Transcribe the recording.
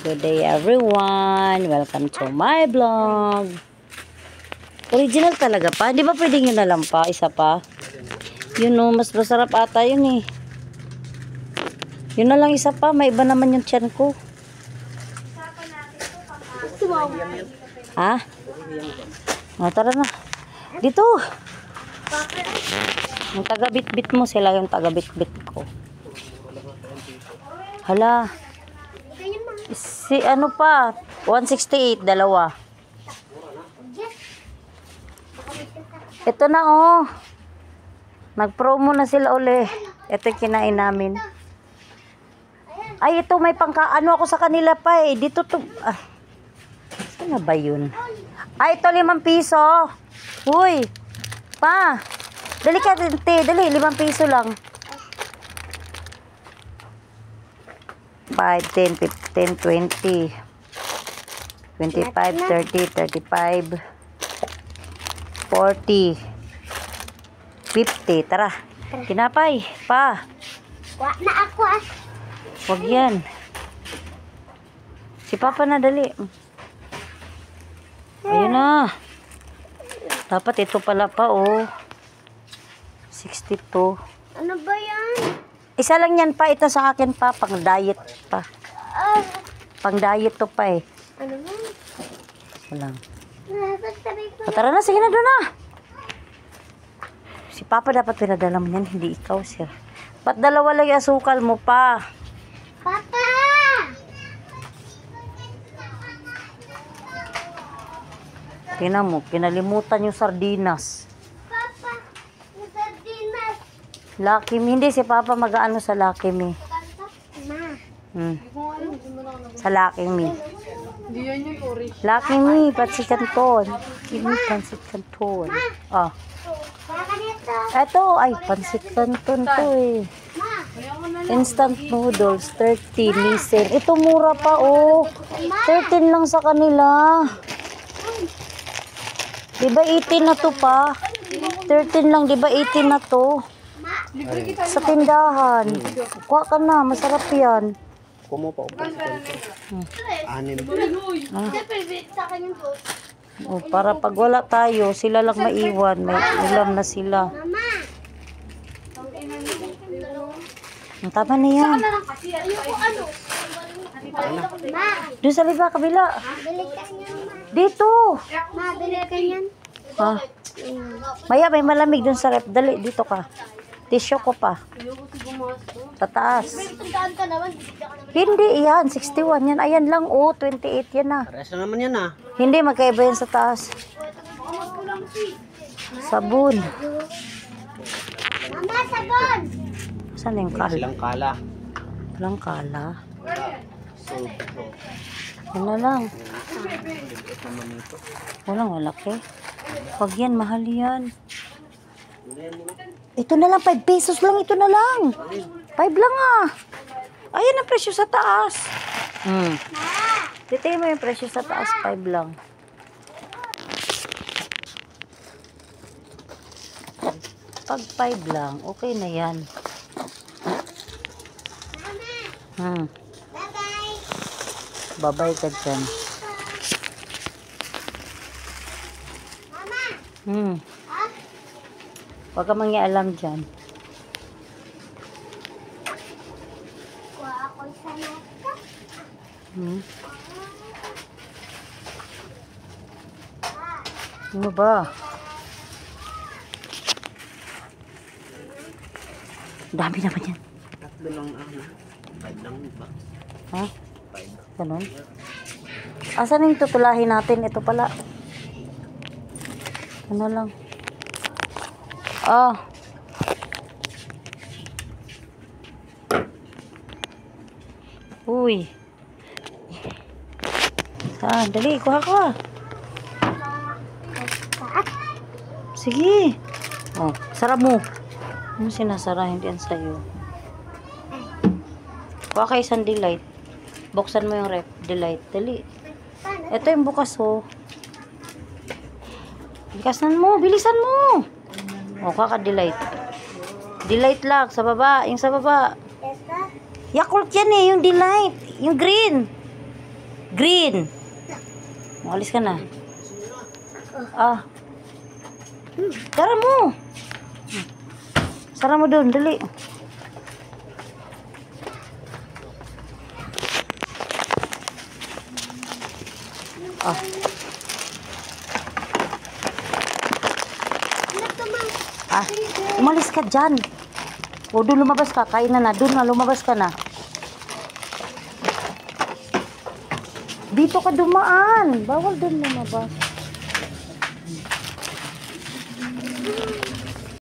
Good day everyone. Welcome to my vlog. Original talaga pa. Di ba pwedeng yun na lang pa? Isa pa. Yun o, mas masarap ata yun eh. Yun na lang isa pa. May iba naman yung tiyan ko. Ha? Tara na. Dito. Yung taga-bit-bit mo, sila yung taga-bit-bit ko. Hala. Si ano pa? 168, dalawa. Ito na oh. Nag-promo na sila uli. Ito yung kinain namin. Ay, ito may ano ako sa kanila pa eh. Dito to. Ah. Saan na ba yun? Ay, ito 5 piso. Uy. Pa. Dali ka, dali. 5 piso lang. 5, 10, 15, 20, 25, 30, 35, 40, 50. Tara. Tinapay. Pa. Wala na ako ah. Huwag yan. Si Papa na dali. Ayun na. Dapat ito pala pa oh. 62. Ano ba yan? Isa lang yan pa. Ito sa akin pa. Pang diet pa. Pang diet to pa eh. Ano ba? Isa lang. Sabi ko. Tara na. Sige na doon na. Si Papa dapat pinadala mo yan. Hindi ikaw sir. Ba't dalawa lang yung asukal mo pa? Papa! Tingnan mo. Kinalimutan yung sardinas. Papa! Yung sardinas! Lucky Me. Hindi si Papa mag-ano sa Lucky Me. Ma. Sa Lucky Me. Lucky Me. Pansit Canton. Ini pansit Canton. Ah. Saka nito. Ito. Ay, pansit Canton to eh. Instant noodles. 30. Listen. Ito mura pa oh. 13 lang sa kanila. Diba 18 na to pa? 13 lang. Diba 18 na to? Sa tindahan. Kuha ka na. Masarap yan. Kumo pa upo. Anim. Sa akin yung boat. Oh, para pag wala tayo, sila lang maiwan. May ulam na sila. Mama! Ang tama na yan. Ayoko ano? Ma! Doon sa liba, kabila. Bili ka niyan, ma. Dito. Ma, bili ka niyan. Ha? Maya, may malamig doon sa rep. Dali, dito ka. Tissue ko pa. Sa taas. Tandaan ka naman. Hindi, yan. 61 yan. Ayan lang, oh. 28 yan na. Pares na naman yan ah. Hindi, magkaiba yan sa taas. Sabon. Mama, sabon! Saan yung Wala kala? silang kala. Walang kala. So, Yan na lang. Walang malaki. Huwag yan, mahal yan. Ito na lang, 5 pesos lang. Ito na lang. 5 lang ah. Ayan ang presyo sa taas. Titay mo yung presyo sa taas, 5 lang. Pag 5 lang, okay na yan. Bye-bye! Babay ka dyan. Mama! Ha? Huwag ka mangialam dyan. Kuha ako sa nata. Ano ba? Dami naman yan. tatlo lang ano. 5 lang ba? Ha? Ganun? Asan yung tutulahin natin? Ito pala. Ano lang? Ah. Uy. Ah, dali. Kuha ka. Sige. Oh, sarap mo. Ano sinasara? Hindi yan sa'yo. Kuha ka isang delight. Buksan mo yung rep. Delight. Dali. Ito yung bukas oh. Bikasan mo. Bilisan mo. O, kuha ka delight. Delight lang. Sa baba. Yung sa baba. Ito? Yakult yan eh. Yung delight. Yung green. Green. Umalis ka na. Ah. Sara mo. Sara mo doon, dali. Ah. Ah, umalis ka dyan. O, doon lumabas ka. Kain na. Doon na, lumabas ka na. Dito ka dumaan. Bawal doon lumabas.